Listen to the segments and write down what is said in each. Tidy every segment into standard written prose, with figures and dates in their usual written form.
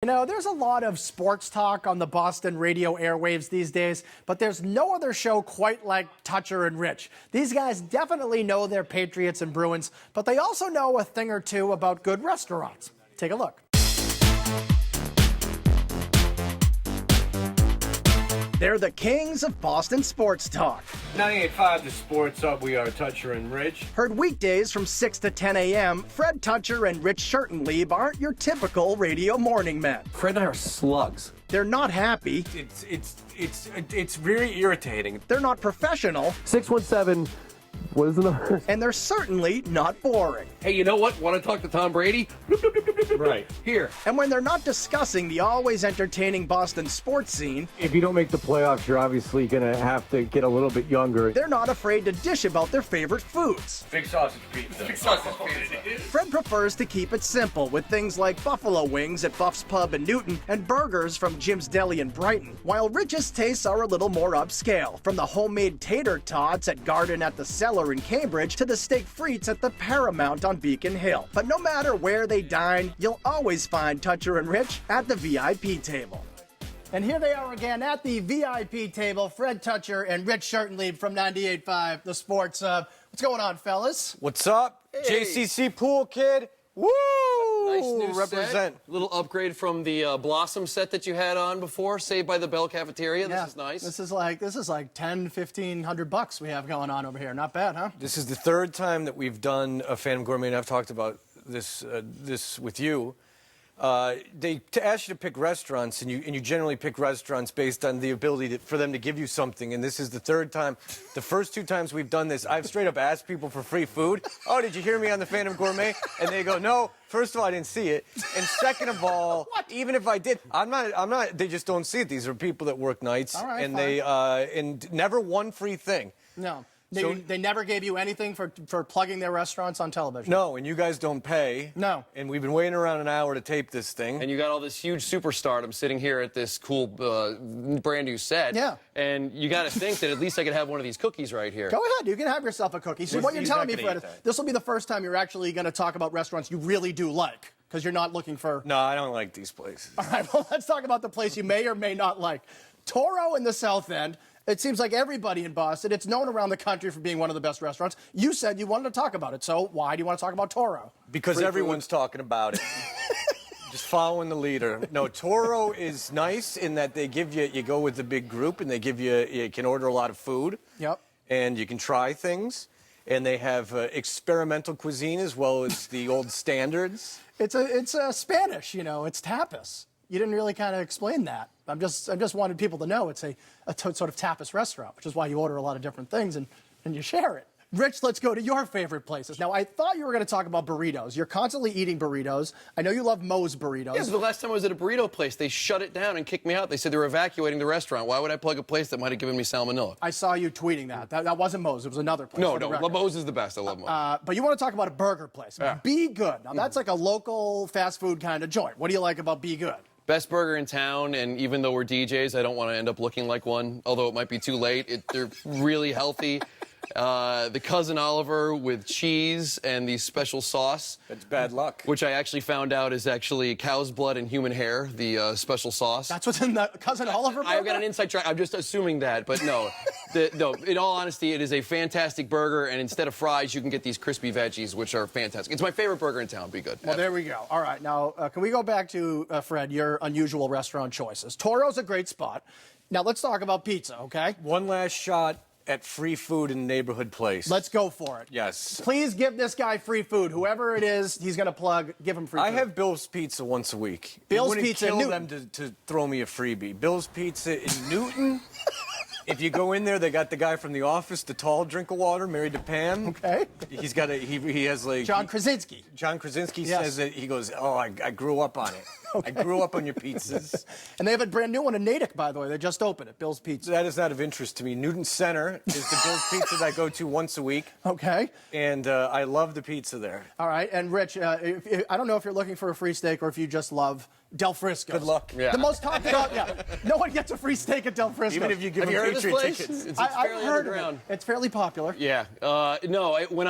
know, there's a lot of sports talk on the Boston radio airwaves these days, but there's no other show quite like Toucher and Rich. These guys definitely know their Patriots and Bruins, but they also know a thing or two about good restaurants. Take a look. They're the kings of Boston sports talk. 98.5 The Sports Hub, we are Toucher and Rich. Heard weekdays from 6 to 10 a.m., Fred Toucher and Rich Schertenlieb aren't your typical radio morning men. Fred and I are slugs. They're not happy. It's very irritating. They're not professional. 617, what is the number? And they're certainly not boring. Hey, you know what? Want to talk to Tom Brady? Right. Here. And when they're not discussing the always entertaining Boston sports scene, If you don't make the playoffs, you're obviously going to have to get a little bit younger. they're not afraid to dish about their favorite foods. Big sausage pizza. Big sausage pizza. Fred prefers to keep it simple with things like buffalo wings at Buff's Pub in Newton and burgers from Jim's Deli in Brighton, while Rich's tastes are a little more upscale, from the homemade tater tots at Garden at the Cellar in Cambridge to the steak frites at the Paramount on Beacon Hill. But no matter where they dine, you'll always find Toucher and Rich at the VIP table. And here they are again at the VIP table, Fred Toucher and Rich Schertenlieb from 98.5 The Sports Hub. What's going on, fellas? What's up? Hey. JCC pool kid. Woo! Nice new Represent. set. Little upgrade from the Blossom set that you had on before, Saved by the Bell Cafeteria. Yeah, This is nice. This is like $1,500 we have going on over here. Not bad, huh? This is the third time that we've done a Phantom Gourmet, and I've talked about this with you. They ask you to pick restaurants, and you generally pick restaurants based on the ability for them to give you something. And this is the third time. The first two times we've done this, I've straight up asked people for free food. Oh, did you hear me on the Phantom Gourmet? And they go, no. First of all, I didn't see it, and second of all, even if I did, I'm not. They just don't see it. These are people that work nights, All right, and fine. and never one free thing. No. So- They never gave you anything for plugging their restaurants on television? No, and you guys don't pay. No. And we've been waiting around an hour to tape this thing. And you got all this huge superstardom sitting here at this cool brand new set. Yeah. And you got to think that at least I could have one of these cookies right here. Go ahead. You can have yourself a cookie. So what you're he's telling not me, gonna Fred, eat that. this will be the first time you're actually going to talk about restaurants you really do like, because you're not looking for... No, I don't like these places. All right, well, let's talk about the place you may or may not like. Toro in the South End. It seems like everybody in Boston, it's known around the country for being one of the best restaurants. You said you wanted to talk about it, so why do you want to talk about Toro? Because Free everyone's talking about it. Just following the leader. No, Toro is nice in that they give you go with the big group, and they give you can order a lot of food. Yep. And you can try things. And they have experimental cuisine as well as the old standards. It's Spanish, you know, it's tapas. You didn't really kind of explain that. I just wanted people to know it's a sort of tapas restaurant, which is why you order a lot of different things and you share it. Rich, let's go to your favorite places. Now, I thought you were going to talk about burritos. You're constantly eating burritos. I know you love Moe's burritos. Yeah, so the last time I was at a burrito place, they shut it down and kicked me out. They said they were evacuating the restaurant. Why would I plug a place that might have given me salmonella? I saw you tweeting that. That wasn't Moe's. It was another place. No, for the no. record. Moe's is the best. I love Moe's. But you want to talk about a burger place. Yeah. Be Good. Now, that's like a local fast food kind of joint. What do you like about Be Good? Best burger in town, and even though we're DJs, I don't want to end up looking like one, although it might be too late. They're really healthy. The Cousin Oliver with cheese and the special sauce. That's bad luck. Which I actually found out is actually cow's blood and human hair, the special sauce. That's what's in the Cousin Oliver burger? I've got an inside track. I'm just assuming that, but no. No, in all honesty, it is a fantastic burger, and instead of fries, you can get these crispy veggies, which are fantastic. It's my favorite burger in town. Be Good. Well, there we go. All right. Now, can we go back to, Fred, your unusual restaurant choices? Toro's a great spot. Now, let's talk about pizza, okay? One last shot at free food in a neighborhood place. Let's go for it. Yes. Please give this guy free food. Whoever it is, he's going to plug, give him free food. I have Bill's Pizza once a week. Bill's it wouldn't Pizza in kill Newton. them to throw me a freebie. Bill's Pizza in Newton. If you go in there, they got the guy from The Office, the tall drink of water, married to Pam. Okay. He's got he has like John Krasinski. John Krasinski Yes. says that he goes, oh, I grew up on it. Okay. I grew up on your pizzas. And they have a brand new one in Natick, by the way. They just opened it, Bill's Pizza. That is not of interest to me. Newton Center is the Bill's Pizza that I go to once a week. Okay. And I love the pizza there. All right. And Rich, I don't know if you're looking for a free steak or if you just love Del Frisco's. Good luck. Yeah. The most talked about, no one gets a free steak at Del Frisco's. Even if you give Have them you heard of this Patriot place? tickets. It's I've fairly heard of underground. it. It's fairly popular. Yeah. When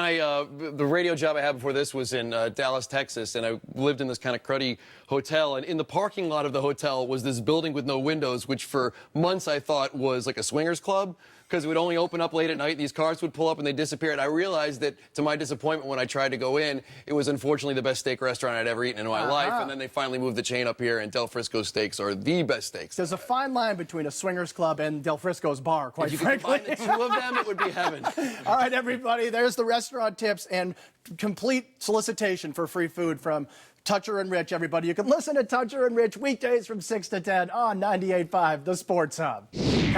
the radio job I had before this was in Dallas, Texas, and I lived in this kind of cruddy hotel, and in the parking lot of the hotel was this building with no windows, which for months I thought was like a swingers club, because it would only open up late at night. These cars would pull up and they disappear. And I realized that, to my disappointment, when I tried to go in, it was unfortunately the best steak restaurant I'd ever eaten in my life. And then they finally moved the chain up here, and Del Frisco steaks are the best steaks. There's a fine line between a swingers club and Del Frisco's bar, quite If you could frankly. combine the two of them, it would be heaven. All right, everybody, there's the restaurant tips and complete solicitation for free food from Toucher and Rich, everybody. You can listen to Toucher and Rich weekdays from 6 to 10 on 98.5, The Sports Hub.